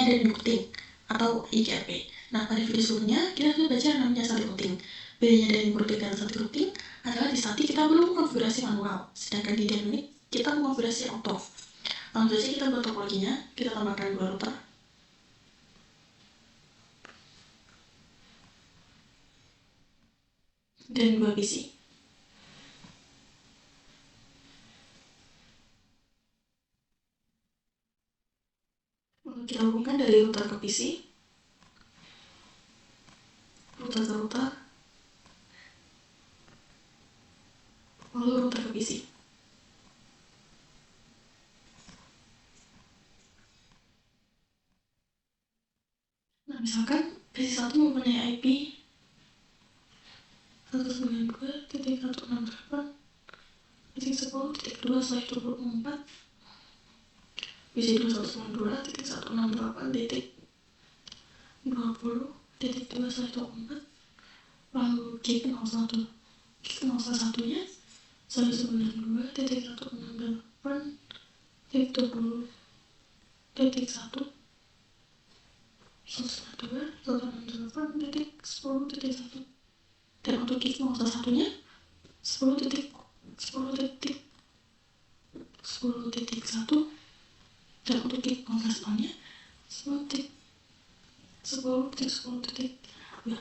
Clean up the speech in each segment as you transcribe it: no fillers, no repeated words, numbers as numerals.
dari routing atau IGRP. Nah, pada video sebelumnya kita sudah belajar namanya static routing. Bedanya dari routing dan static routing adalah di static kita perlu konfigurasi manual, sedangkan di dynamic kita konfigurasi auto. Langsung saja kita buat topologinya, kita tambahkan 2 router dan 2 PC. Kita hubungkan dari router ke PC, router ke router, lalu router ke PC. Nah, misalkan PC1 mempunyai IP 192.168.10.2/24, PC2 192.168.20.2/24, lalu gig 01 nya 192.168.20.1 192.168.10.1 dan untuk gig 01 nya 10.10.10.1 dan untuk gig 0 nya 10.10.10.2.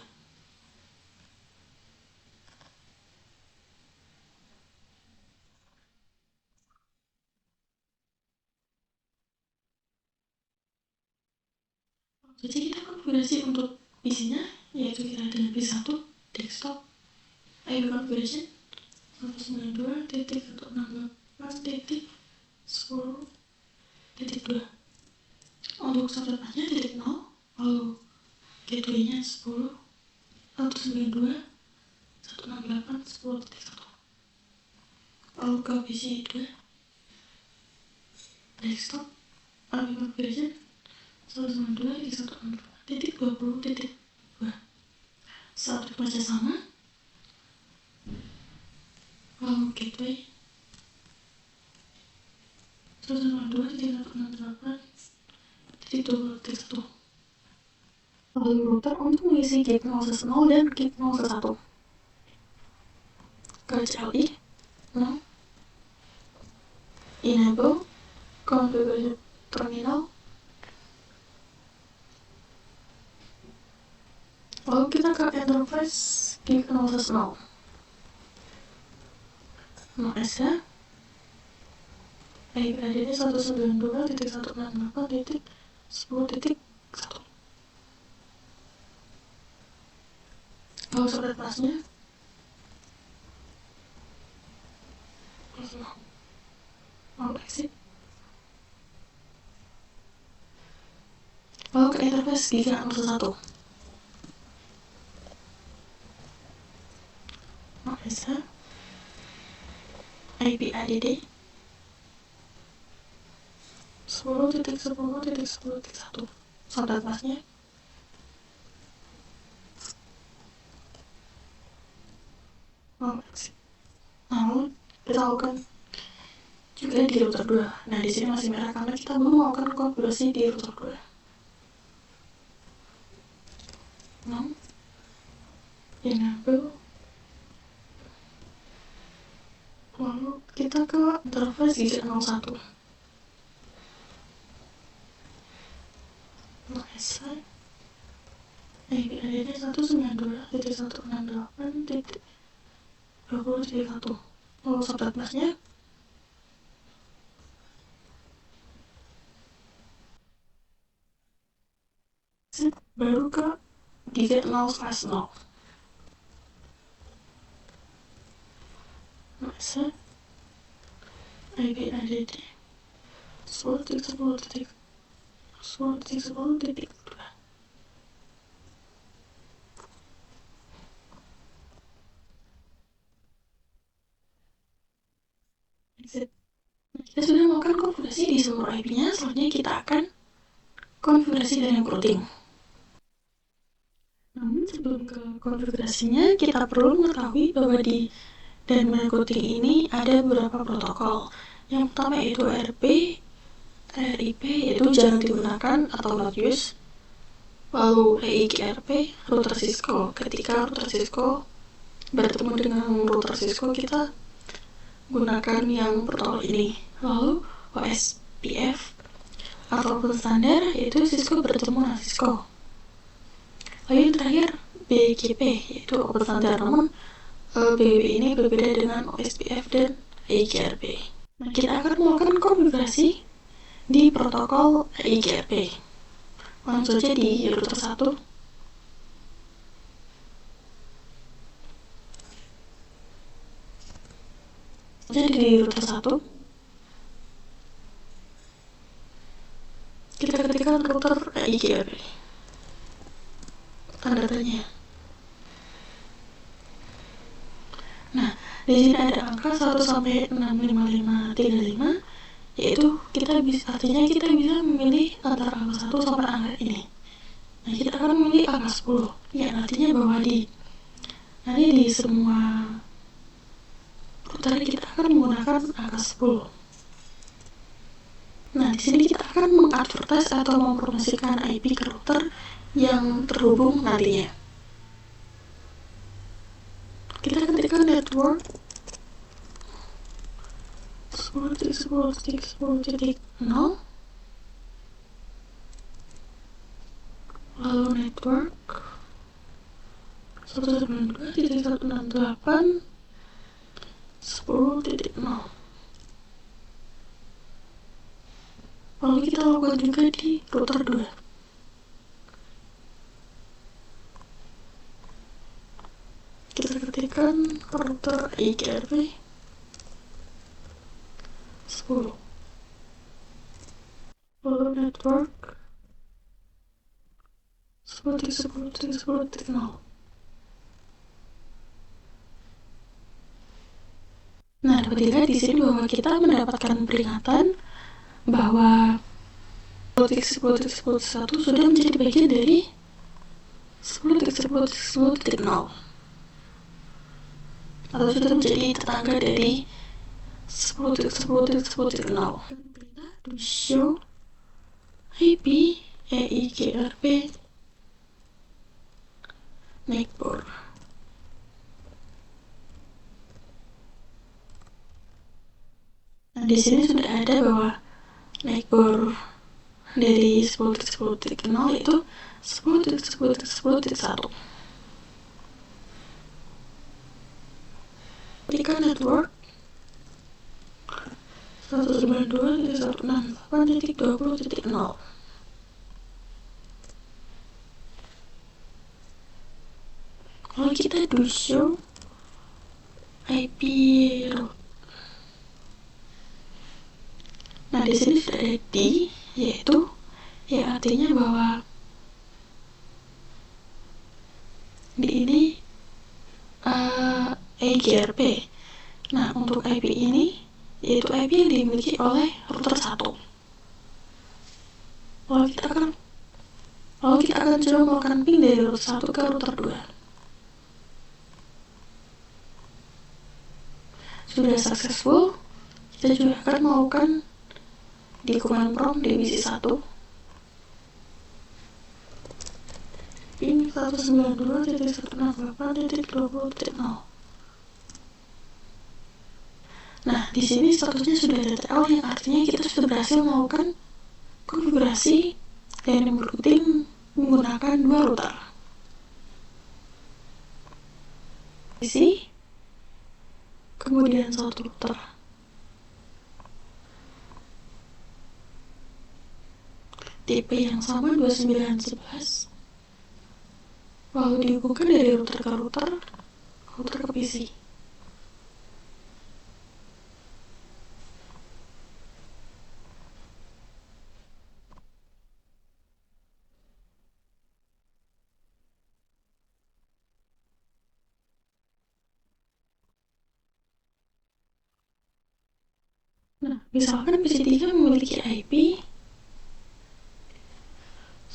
Jadi kita konfigurasi untuk PC-nya yaitu kita dengan PC1 desktop IP configuration 192.168.10.2. Untuk subnetnya titik 0, lalu gateway-nya 10, 192.168.10.1. Lalu ke PC2 desktop IP configuration 192.168.20.2. Saat baca sama, lalu gateway 192.168.20.1. Lalu router untuk mengisi gig 0 dan gig 01 ke CLI no, enable configuration terminal. Lalu kita ke interface gig 010. Ada IP addnya 192.168.10.1. Lalu subnet busnya lalu exit. Lalu ke interface gig 01. Ada IP add 10.10.10.1 subnet busnya lalu exit. Lalu kita lakukan juga di router 2. Nah, di sini masih merah karena kita belum melakukan konfigurasi di router 2. Enable. Lalu kita ke interface gig 01. IP addnya 192.168.20.1. Lalu subnet busnya baru ke gig 0/0. Masa IP add 10.10.10.2. Kita sudah melakukan konfigurasi di seluruh IP-nya, selanjutnya kita akan konfigurasi dynamic routing. Namun sebelum ke konfigurasinya, kita perlu mengetahui bahwa di dynamic routing ini ada beberapa protokol. Yang pertama yaitu RP, RIP yaitu jarang digunakan atau not use. Lalu EIGRP, router Cisco. Ketika router Cisco bertemu dengan router Cisco, kita gunakan yang protokol ini. Lalu OSPF atau open standar, yaitu Cisco bertemu dengan Cisco. Lalu yang terakhir BGP, yaitu open standar, namun BGP ini berbeda dengan OSPF dan EIGRP. Nah, kita akan melakukan konfigurasi di protokol EIGRP. Langsung saja di router 1. Jadi di router 1 kita ketikkan router EIGRP, tanda tanya. Nah, di sini ada angka 1 sampai 65535, yaitu artinya kita bisa memilih antara angka 1 sampai angka ini. Nah, kita akan memilih angka 10. Ya, artinya bahwa nanti di semua router kita akan menggunakan angka 10. Nah, di sini kita akan mengadvertise atau mempromosikan IP ke router yang terhubung nantinya. Kita ketikkan network 10.10.10.0, lalu network 192.168.10.0. Lalu kita lakukan juga di router 2. Kita ketikkan router EIGRP 10, lalu network 10.10.10.0. Nah, dapat dilihat di sini bahwa kita mendapatkan peringatan bahwa 10.10.10.1 sudah menjadi bagian dari 10.10.10.0 atau sudah menjadi tetangga dari 10.10.10.0. Perintah to show IP EIGRP network. Nah, di sini sudah ada bahwa network dari 10.10.0 itu 10.10.10.1. Ketika network 192.168.20.0. Lalu kita do show IP route. Nah, di sini sudah ada D, yaitu ya artinya bahwa di ini EIGRP. Nah, untuk IP ini yaitu IP yang dimiliki oleh router 1. Lalu kita akan coba melakukan ping dari router 1 ke router 2. Sudah successful, kita juga akan melakukan di command prompt divisi 1 ping 192.168.20.0. Nah, di sini statusnya sudah detail, yang artinya kita sudah berhasil melakukan konfigurasi dynamic routing menggunakan 2 router. Kemudian 1 router. Tipe yang sama 2911. Lalu dihubungkan dari router ke router ke PC. Nah, misalkan PC3 memiliki IP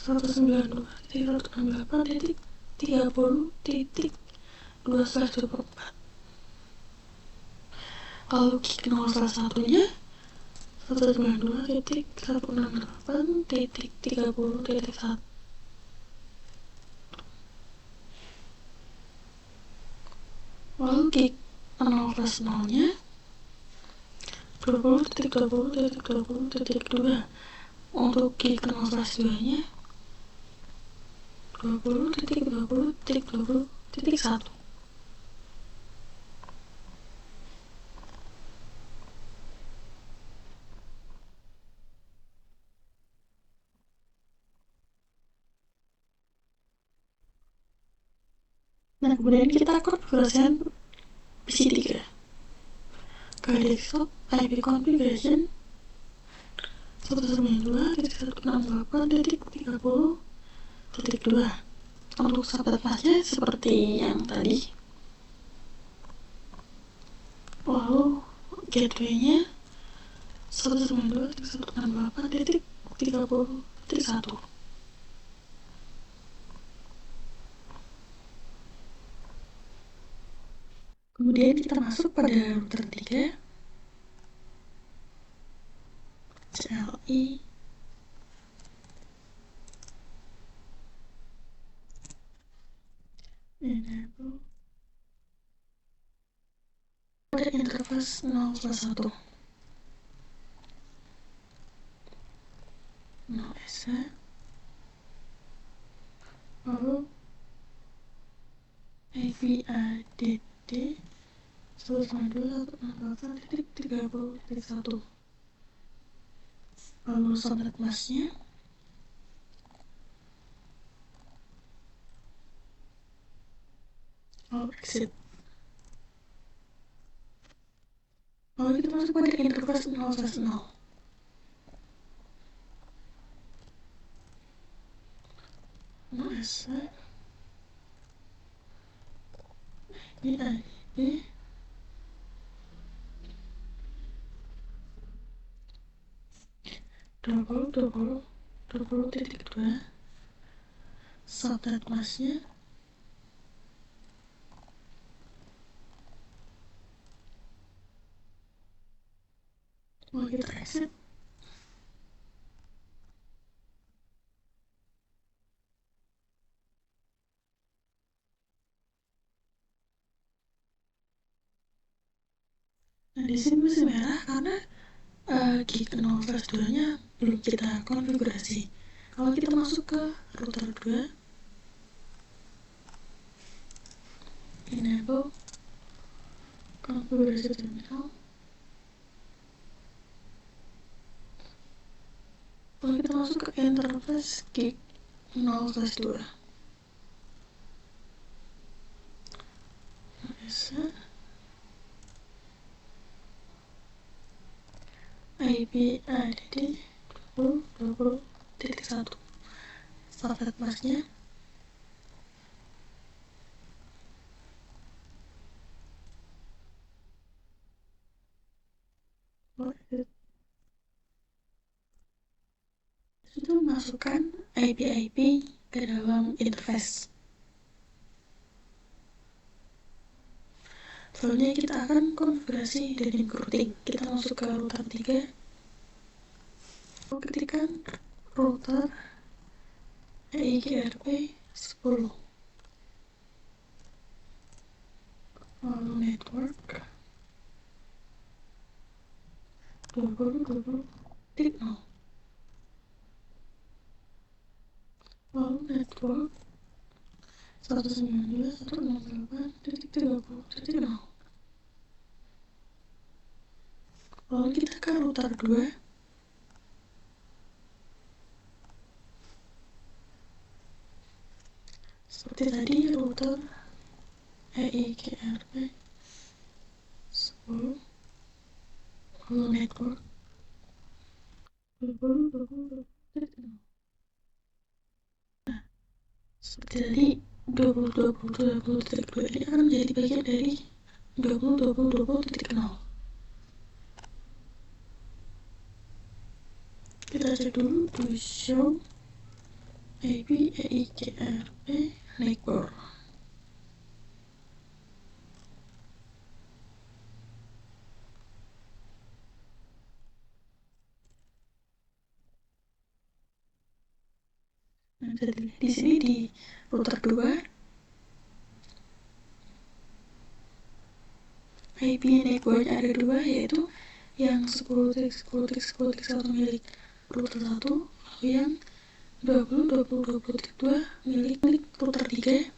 192.168.30.12.24. Lalu kick 0 salah satunya 192.168.30.1. Lalu gig 0/0-nya 20.20.20.2. Untuk gig 0/2-nya 20.20.20.1. Nah, kemudian kita konfigurasikan PC3 ke desktop. IP configuration 192.168.30.2. Untuk subnet masknya seperti yang tadi. Lalu gateway-nya 192.168.30.1. Kemudian kita masuk pada router 3, CLI, enable pada interface 0/1, 0S, lalu AVADD 192.168.30.1. Lalu subnet masknya lalu exit. Lalu kita masuk pada interface 0/0, 0S, AVADD 20.20.20.2. Subnet masknya lalu kita exit. Nah, di sini masih merah karena gig 0/2-nya belum kita konfigurasi. Kalau kita masuk ke router 2, enable konfigurasi terminal, lalu kita masuk ke interface gig 0/2, bisa IPADD 20.1. Subnet masknya itu masukkan IP ke dalam interface. Selanjutnya kita akan konfigurasi dynamic routing. Kita masuk ke router 3, ketikkan router EIGRP 10, lalu network 20.20.0, lalu network 192.168.30.0. Lalu kita ke router 2, seperti tadi router EIGRP 10, lalu network 20.20.0. Seperti tadi 20.20.20.2 ini akan menjadi bagian dari 20.20.20.0. Kita cek dulu to show IP EIGRP network. bisa dilihat di sini di router 2 IP networknya ada dua, yaitu yang 10.10.10.10.1 milik router 1, lalu yang 20.20.20.2 milik router 3.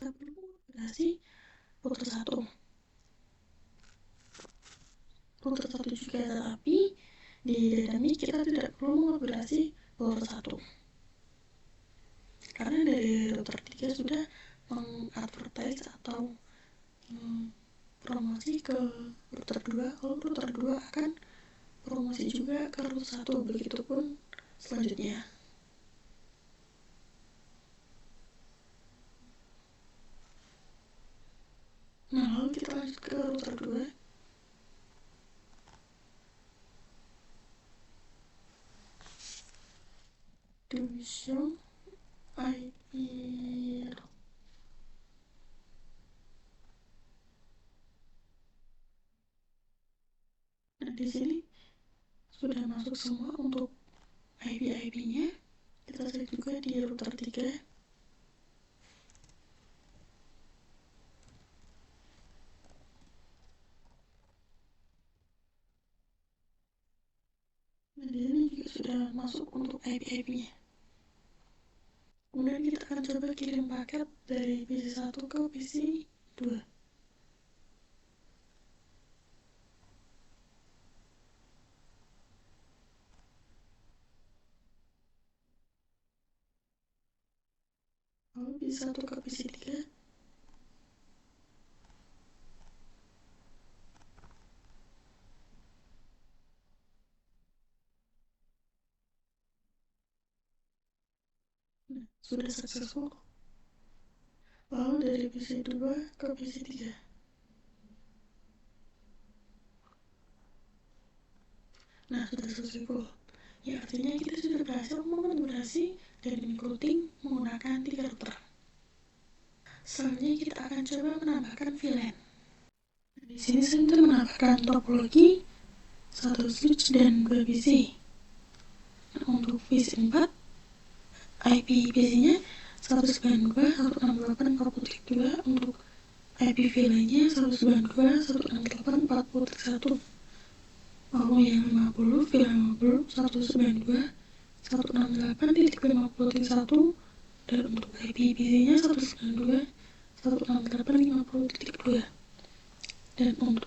Kita perlu konfigurasi router 1 juga, tetapi di Dynamics kita tidak perlu mengonfigurasi router 1 karena dari router 3 sudah mengadvertise atau promosi ke router 2 kalau router 2 akan promosi juga ke router 1, begitupun selanjutnya. Nah, lalu kita lanjut ke router 2. Division IP. Nah, di sini sudah masuk semua untuk IP-nya. Kita cek juga di router 3. Nah, di sini juga sudah masuk untuk IP-nya. Kemudian kita akan coba kirim paket dari PC 1 ke PC 2. Lalu PC 1 ke PC 3. Nah, sudah successful. Lalu dari PC 2 ke PC 3. Nah, sudah successful. Ya, artinya kita sudah berhasil mengonfigurasi dan encoding menggunakan 3 router. Selanjutnya kita akan coba menambahkan VLAN. Di sini saya menambahkan topologi 1 switch dan 2 PC. Nah, untuk PC 4, IP PC-nya 192.168.40.2, untuk IP VLAN-nya 192.168.40.1. Lalu yang 50, VLAN 50, 192.168.50.1, dan untuk IP PC-nya 192.168.50.2. Dan untuk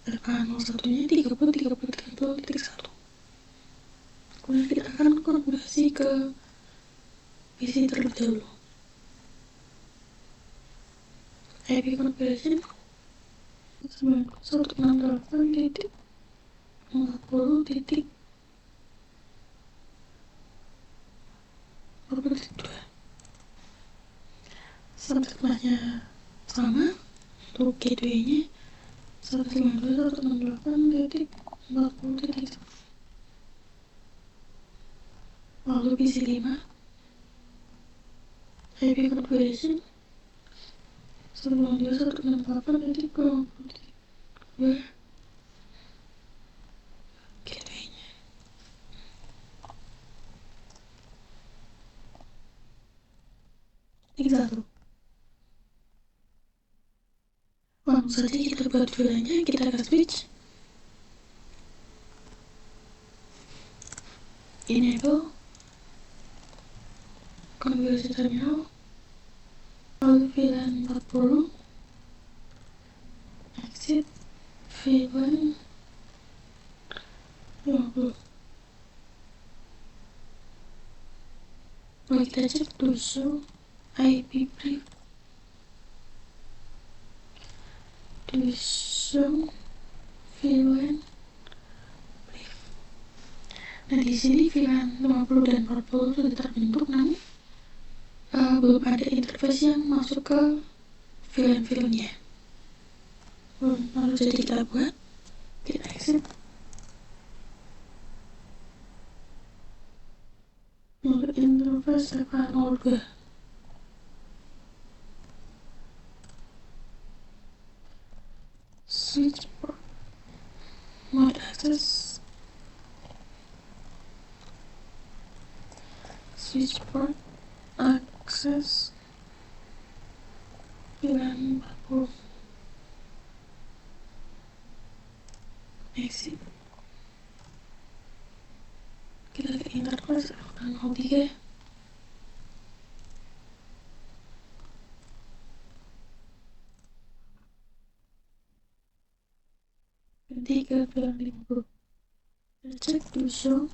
RA01-nya 30.30.30.1. Kemudian kita akan konfigurasi ke PC terlebih dahulu. IP configuration 168.40.2. Subjeknya sama. Untuk gateway-nya 192.168.40.1. Lalu PC 5 IP configuration 192.168.40.2 gateway-nya. Ini satu. Langsung saja kita buat VLAN-nya, kita ke switch. Enable konfigurasi terminal. Lalu VLAN 40. Exit VLAN 50. Lalu kita cek to show IP brief. To show VLAN brief. Nah, di sini VLAN 50 dan 40 sudah terbentuk, namun belum ada interface yang masuk ke VLAN-nya. Lalu jadi kita buat, kita exit. Lalu interface FA02. Switch port mode access exit, kita ke interface dan 03. Ketika bilang 50, cek to show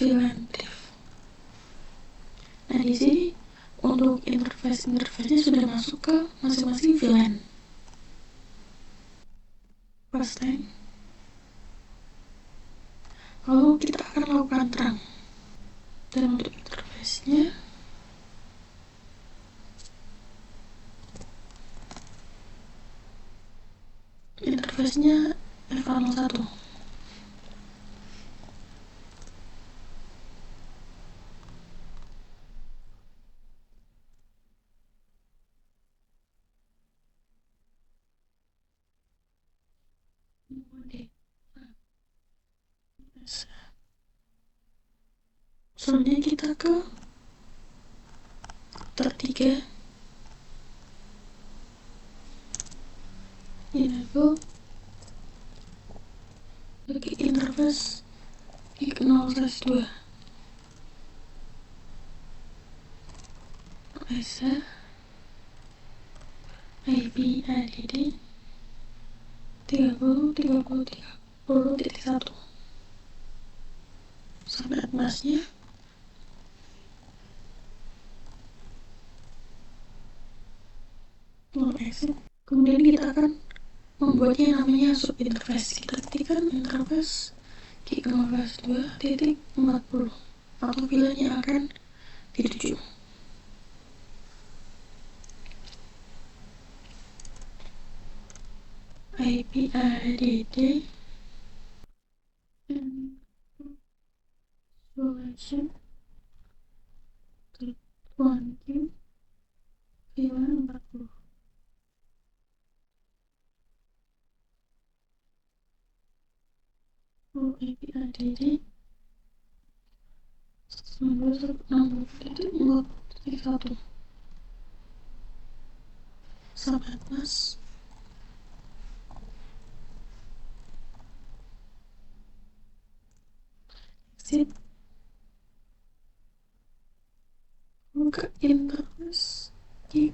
VLAN div. Nah di sini untuk interface-nya sudah masuk ke masing-masing VLAN. First time. Lalu kita akan lakukan terang. Dan untuk interface-nya FA01. Selanjutnya kita ke tertiga, enable bagi interface gig 0/2 bisa IP add 30.30.30.1 sampai atmasnya exit. Kemudian kita akan membuatnya namanya subinterface. Kita ketikkan interface gig 0/2.40 atau pilihannya akan dituju. IP add selection 1Q VLAN 40. IP add 19.60.4.1 sampai atmas. Exit. Buka interface gig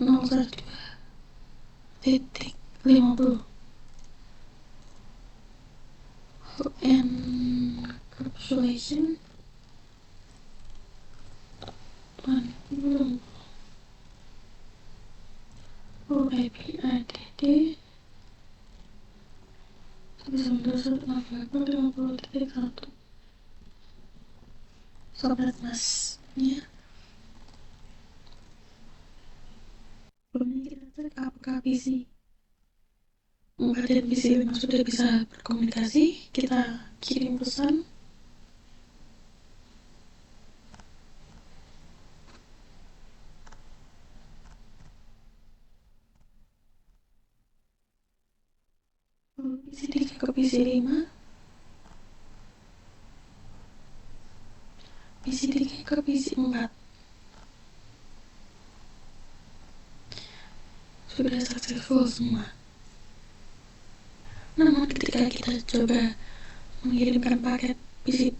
0/2.50 encapsulation 20 IP add 19.60.50.1 sobat mas ya. Sebelumnya kita cek apakah PC 4 dan PC 5 sudah bisa berkomunikasi. Kita kirim pesan. PC 3 ke PC 5, PC 3 ke PC 4 sudah successful semua. Namun ketika kita coba mengirimkan paket PC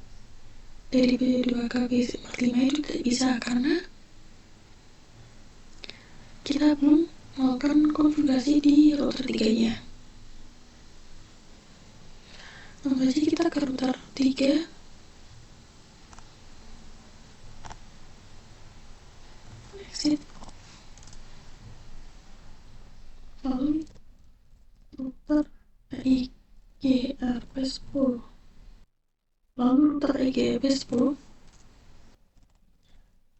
dari PC 2 ke PC 45 itu tidak bisa karena kita belum melakukan konfigurasi di router 3-nya. Langsung saja kita ke router 3. Exit. Lalu router IGRP10. Lalu router IGRP10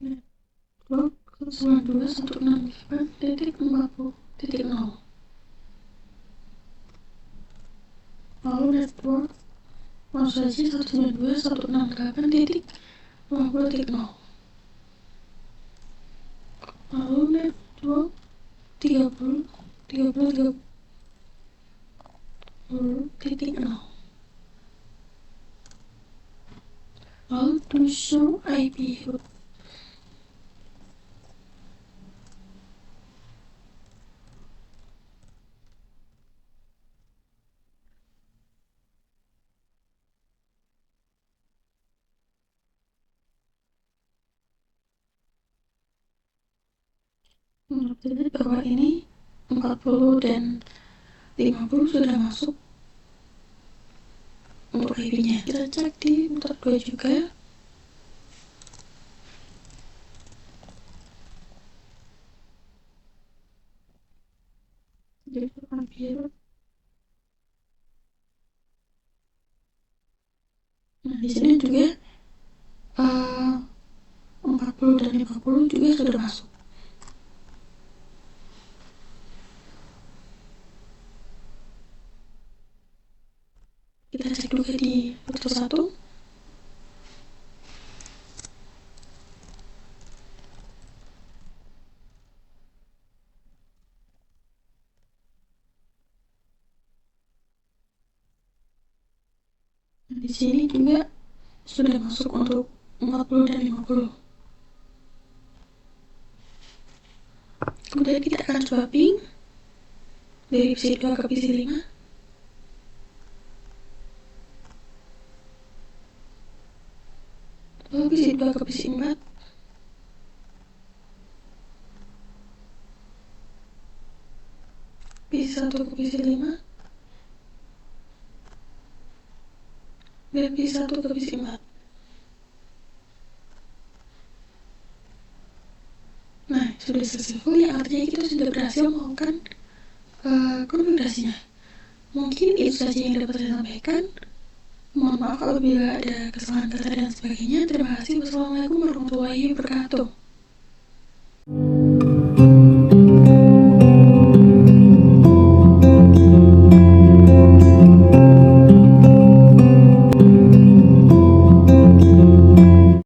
network 92.168.40.0. Lalu network langsung saja 192.168.50.0. Lalu network 30.30.30.0. Lalu to show IP route. Jadi bahwa ini 40 dan 50 sudah masuk untuk IP-nya. Kita cek di motor 2 juga. Jadi hampir. Nah, di sini juga 40 dan 50 juga sudah masuk. Kita cek juga di motor 1. Nah, di sini juga sudah masuk untuk 40 dan 50. Kemudian kita akan swapping dari PC 2 ke PC 5. Lalu PC 2 ke PC 4. PC 1 ke PC 5. Dan PC 1 ke PC 4. Nah, sudah successful, yang artinya kita sudah berhasil melakukan konfigurasinya. Mungkin itu saja yang dapat saya sampaikan. Mohon maaf apabila ada kesalahan kata dan sebagainya. Terima kasih. Wassalamualaikum warahmatullahi wabarakatuh.